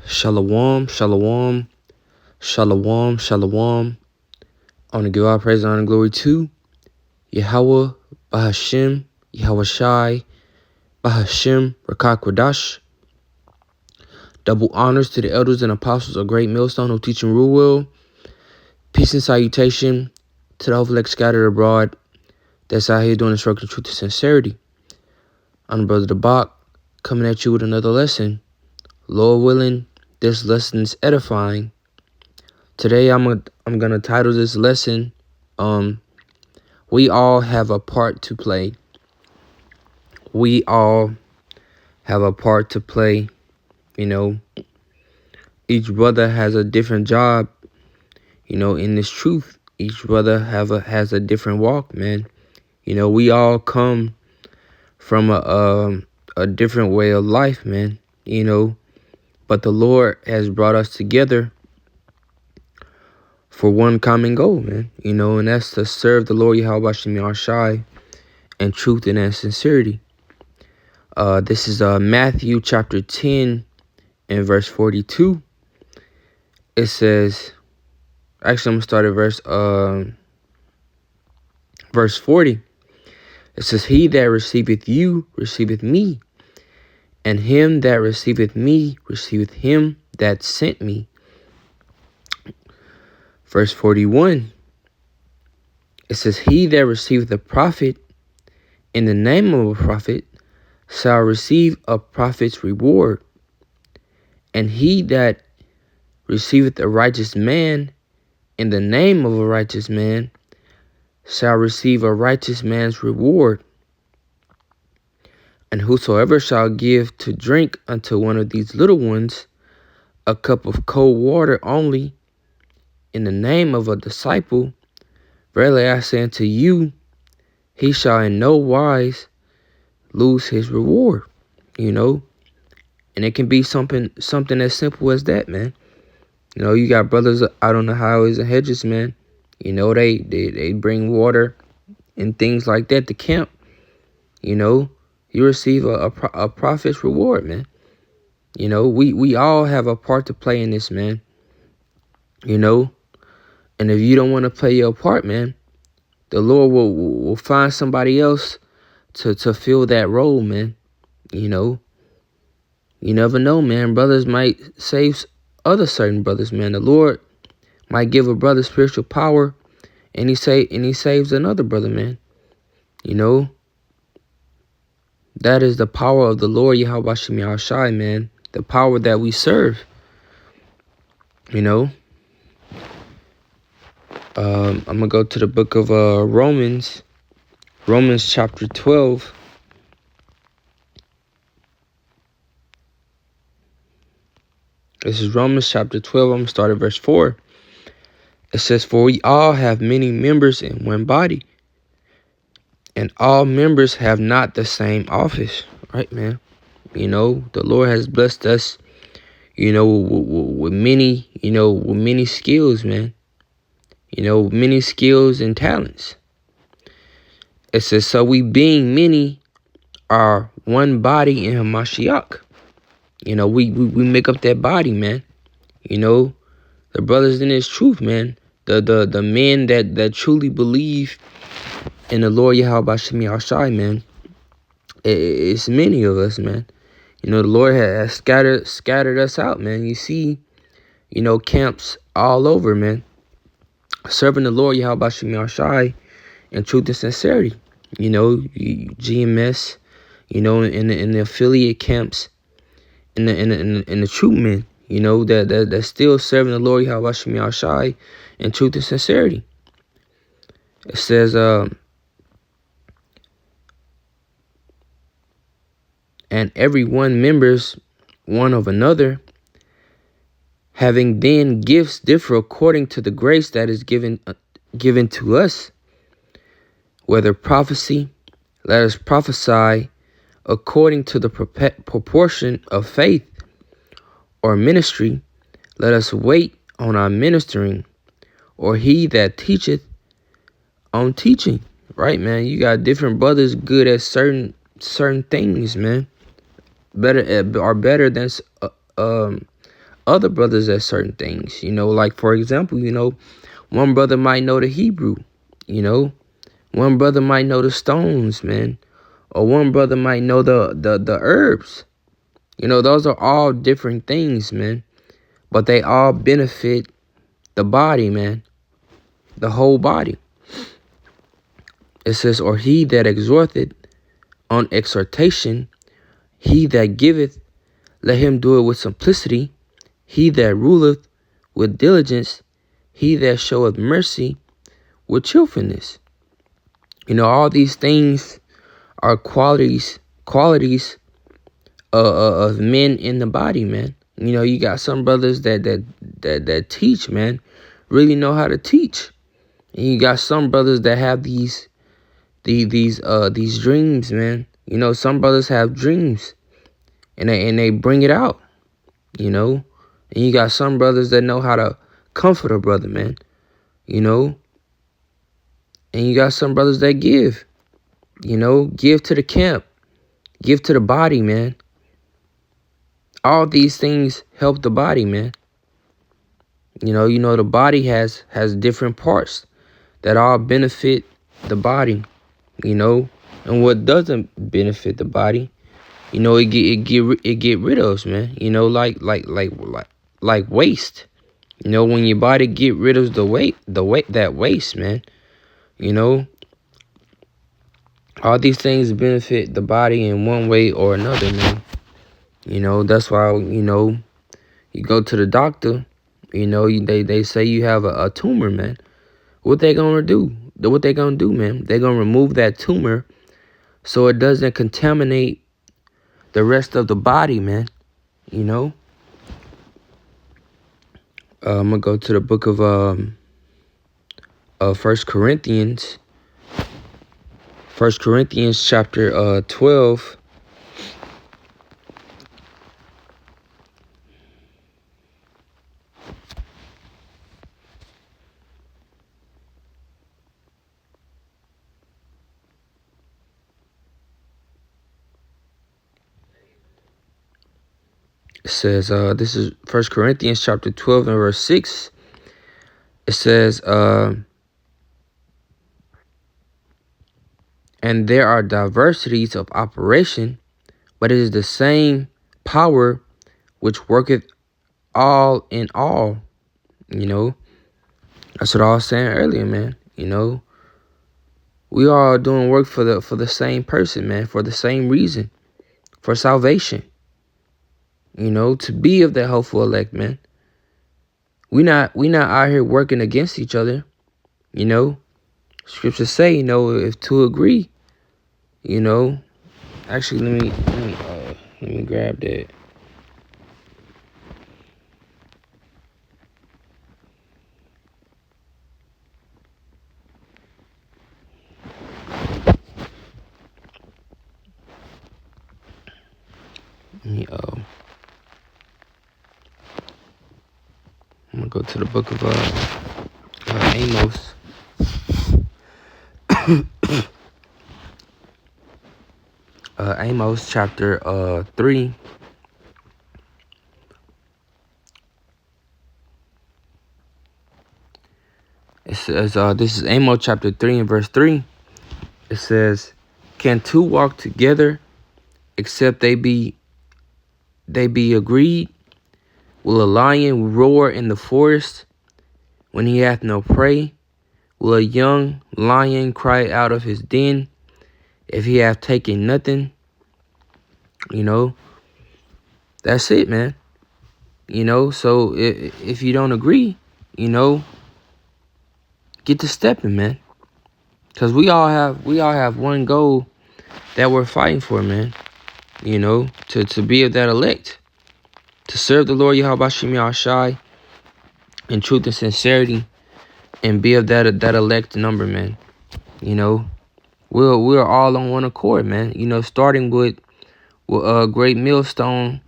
Shalom, shalom, shalom, shalom. I want to give all praise, honor, and glory to Yahweh, Bahashim, Yahweh Shai, Bahashim, Rakak Kwadash. Double honors to the elders and apostles of Great Millstone who teach and rule well. Peace and salutation to the overlake scattered abroad that's out here doing instructing truth and sincerity. I'm Brother Dabak, coming at you with another lesson. Lord willing, this lesson is edifying. Today I'm gonna title this lesson, we all have a part to play. We all have a part to play. Each brother has a different job, in this truth. Each brother has a different walk, man. We all come from a different way of life, man. But the Lord has brought us together for one common goal, man. And that's to serve the Lord Yahweh Shem Shai in truth and in sincerity. This is Matthew chapter 10 and verse 42. It says, actually I'm gonna start at verse 40. It says, he that receiveth you receiveth me, and him that receiveth me receiveth him that sent me. Verse 41. It says, he that receiveth a prophet in the name of a prophet shall receive a prophet's reward. And he that receiveth a righteous man in the name of a righteous man shall receive a righteous man's reward. And whosoever shall give to drink unto one of these little ones a cup of cold water only in the name of a disciple, verily I say unto you, he shall in no wise lose his reward. And it can be something as simple as that, man. You got brothers out on the highways and hedges, man. They bring water and things like that to camp. You receive a prophet's reward, man. We all have a part to play in this, man. And if you don't want to play your part, man, the Lord will find somebody else to fill that role, man. You never know, man. Brothers might save other certain brothers, man. The Lord might give a brother spiritual power, and he saves another brother, man. That is the power of the Lord Yahweh Shem Shai, man. The power that we serve. I'm gonna go to the book of Romans chapter 12. This is Romans chapter 12. I'm going to start at verse 4. It says, for we all have many members in one body, and all members have not the same office. Right, man? The Lord has blessed us, with many skills, man. Many skills and talents. It says, so we being many are one body in Hamashiach. We make up that body, man. The brothers in this truth, man. The men that truly believe in the Lord Yahweh Shem Shai, man. It's many of us, man. The Lord has scattered us out, man. You see, camps all over, man. Serving the Lord Yahweh Shem Shai in truth and sincerity. GMS, in the affiliate camps. In the true men, that's still serving the Lord Yahweh Shem Shai in truth and sincerity. It says, and every one members one of another, having then gifts differ according to the grace that is given to us. Whether prophecy, let us prophesy according to the proportion of faith, or ministry, let us wait on our ministering, or he that teacheth on teaching. Right, man? You got different brothers good at certain things, man. Better than other brothers at certain things. Like, for example, one brother might know the Hebrew, one brother might know the stones, man, or one brother might know the herbs. Those are all different things, man, but they all benefit the body, man, the whole body. It says, or he that exhorteth on exhortation, he that giveth, let him do it with simplicity. He that ruleth with diligence, he that showeth mercy with cheerfulness. All these things are qualities of men in the body, man. You got some brothers that teach, man, really know how to teach. And you got some brothers that have these dreams, man. Some brothers have dreams and they bring it out, And you got some brothers that know how to comfort a brother, man. And you got some brothers that give, give to the camp, give to the body, man. All these things help the body, man. The body has different parts that all benefit the body, and what doesn't benefit the body, it get rid of, man. Like waste. When your body get rid of that waste, man. All these things benefit the body in one way or another, man. That's why, you go to the doctor, they say you have a tumor, man. What they gonna do? What they gonna do, man? They gonna remove that tumor so it doesn't contaminate the rest of the body, man. I'm gonna go to the book of 1 Corinthians. 1 Corinthians chapter 12. It says, this is 1 Corinthians chapter 12 and verse 6. It says, and there are diversities of operation, but it is the same power which worketh all in all. That's what I was saying earlier, man. We all doing work for the same person, man, for the same reason, for salvation. To be of that hopeful elect, man. We not out here working against each other. Scriptures say, if two agree, actually let me grab that. I'm gonna go to the book of Amos. Amos chapter 3. It says, this is Amos chapter 3 and verse 3. It says, can two walk together except they be agreed? Will a lion roar in the forest when he hath no prey? Will a young lion cry out of his den if he hath taken nothing? That's it, man. So if you don't agree, get to stepping, man. Because we all have one goal that we're fighting for, man. To be of that elect. To serve the Lord Yahweh Shem Yahshai in truth and sincerity, and be of that elect number, man. We're all on one accord, man. Starting with Great Millstone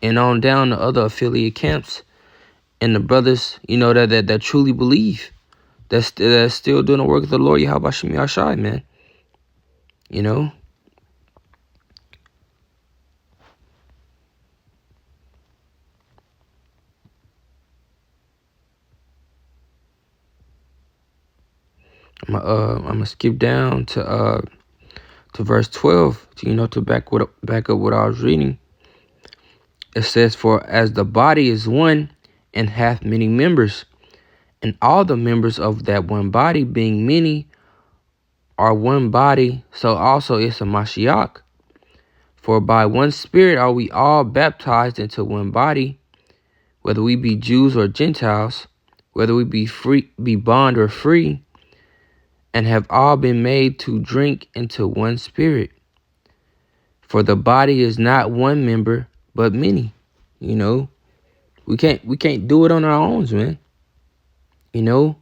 and on down to other affiliate camps and the brothers, that truly believe, that's still doing the work of the Lord Yahweh Shem Yahshai, man. I'm gonna skip down to verse 12 to back up what I was reading. It says, "For as the body is one and hath many members, and all the members of that one body, being many, are one body, so also is a Mashiach. For by one Spirit are we all baptized into one body, whether we be Jews or Gentiles, whether we be bond or free, and have all been made to drink into one Spirit. For the body is not one member, but many." We can't do it on our own, man. You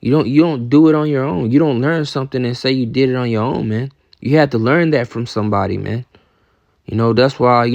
don't do it on your own. You don't learn something and say you did it on your own, man. You had to learn that from somebody, man. That's why,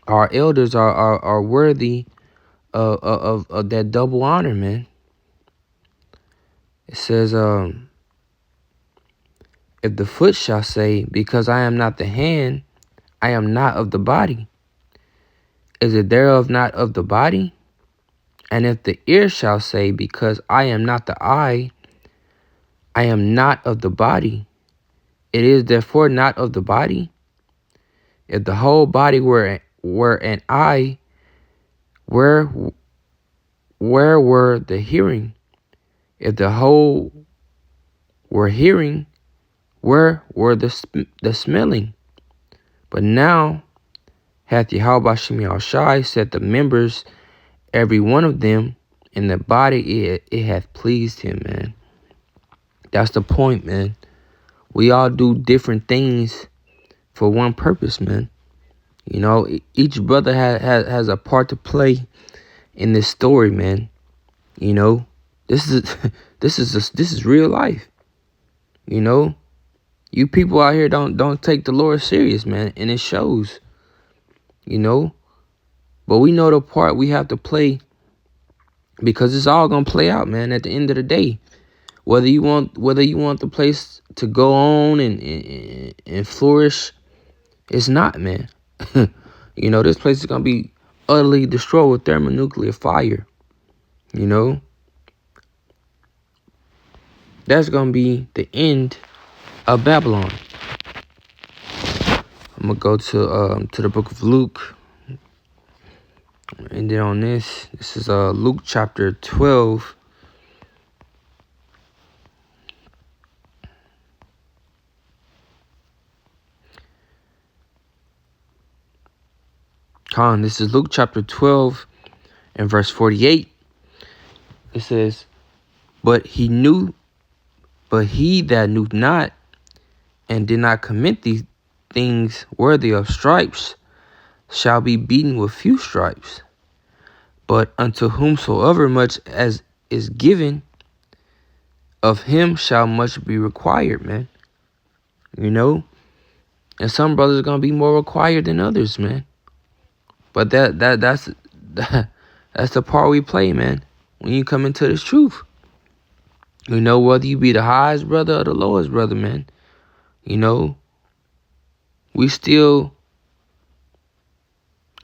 our elders are worthy of that double honor, man. It says, if the foot shall say, because I am not the hand, I am not of the body, is it thereof not of the body? And if the ear shall say, because I am not the eye, I am not of the body, it is therefore not of the body. If the whole body were an eye, where were the hearing? If the whole were hearing, where were the smelling? But now hath Yahweh Shem Yahushai set the members, every one of them, in the body it hath pleased him, man. That's the point, man. We all do different things for one purpose, man. Each brother has a part to play in this story, man. This is real life. You people out here don't take the Lord serious, man, and it shows. But we know the part we have to play, because it's all gonna play out, man. At the end of the day, whether you want the place to go on and flourish, it's not, man. This place is gonna be utterly destroyed with thermonuclear fire. That's gonna be the end of Babylon. I'm gonna go to the book of Luke. And then on this is Luke chapter 12. This is Luke chapter 12 and verse 48. It says, But he that knew not and did not commit these things worthy of stripes shall be beaten with few stripes. But unto whomsoever much as is given, of him shall much be required, man. And some brothers are gonna be more required than others, man. But that's the part we play, man. When you come into this truth, whether you be the highest brother or the lowest brother, man. We still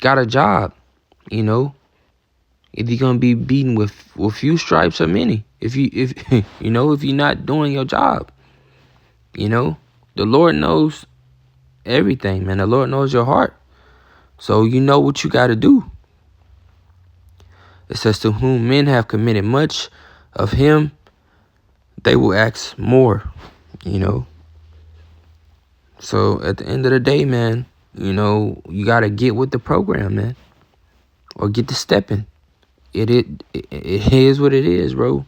got a job. If you're gonna be beaten with few stripes or many, if you're not doing your job, the Lord knows everything, man. The Lord knows your heart, so you know what you got to do. It says, to whom men have committed much, of him they will ask more. So at the end of the day, man, you got to get with the program, man, or get to stepping. It is what it is, bro.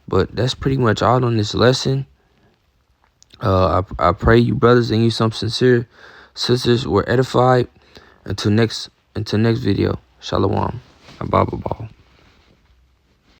But that's pretty much all on this lesson. I pray you brothers and you some sincere sisters were edified. Until next video. Shalom. Abba.